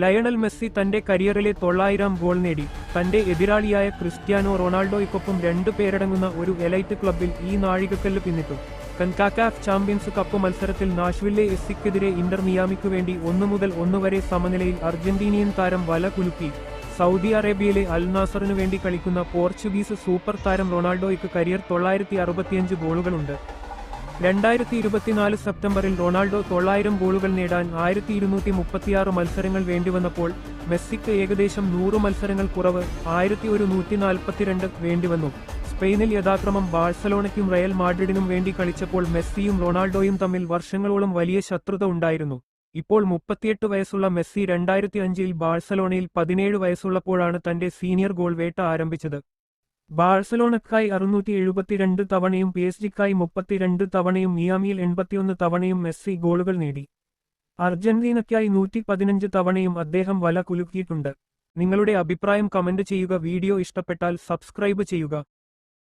Lionel Messi തന്റെ കരിയറിലെ 900 goal നേടി. തന്റെ എതിരാളിയായ ക്രിസ്ത്യാനോ റൊണാൾഡോയ്ക്കൊപ്പം 2 പേരടങ്ങുന്ന ഒരു എലൈറ്റ് ക്ലബ്ബിൽ ഈ നാഴികക്കല്ല് പിന്നിട്ടു. കൺകാക്കാഫ് ചാമ്പ്യൻസ് കപ്പ് മത്സരത്തിൽ നാഷ്വില്ലെ എസ്സിക്കെതിരെ ഇന്റർ മിയാമിക്കു വേണ്ടി 1-1 വരെ സമനിലയിൽ അർജന്റീനിയൻ താരം വല കുലുക്കി. സൗദി അറേബ്യയിലെ അൽ നാസറിനു വേണ്ടി കളിക്കുന്ന പോർച്ചുഗീസ് സൂപ്പർ താരം റൊണാൾഡോയ്ക്ക് കരിയർ 965 ഗോളുകളുണ്ട്. 2024 സെപ്റ്റംബറിൽ റൊണാൾഡോ 900 ഗോളുകൾ നേടാൻ 1236 മത്സരങ്ങൾ വേണ്ടിവന്നപ്പോൾ മെസ്സിക്ക് ഏകദേശം 100 മത്സരങ്ങൾ കുറവ് 1142 വേണ്ടിവന്നു. സ്പെയിനിൽ യഥാക്രമം ബാഴ്സലോണയ്ക്കും റയൽ മാഡ്രിഡിനും വേണ്ടി കളിച്ചപ്പോൾ മെസ്സിയും റൊണാൾഡോയും തമ്മിൽ വർഷങ്ങളോളം വലിയ ശത്രുത ഉണ്ടായിരുന്നു. ഇപ്പോൾ 38 വയസ്സുള്ള മെസ്സി 2005-ൽ ബാഴ്സലോണയിൽ 17 വയസ്സുള്ളപ്പോഴാണ് തന്റെ സീനിയർ ഗോൾ വേട്ട ആരംഭിച്ചത്. ബാഴ്സലോണക്കായി 672 തവണയും PSG-ക്കായി 32 തവണയും മിയാമിയിൽ 81 തവണയും മെസ്സി ഗോളുകൾ നേടി. അർജന്റീനയ്ക്കായി 115 തവണയും അദ്ദേഹം വല കുലുക്കിയിട്ടുണ്ട്. നിങ്ങളുടെ അഭിപ്രായം കമന്റ് ചെയ്യുക. വീഡിയോ ഇഷ്ടപ്പെട്ടാൽ സബ്സ്ക്രൈബ് ചെയ്യുക.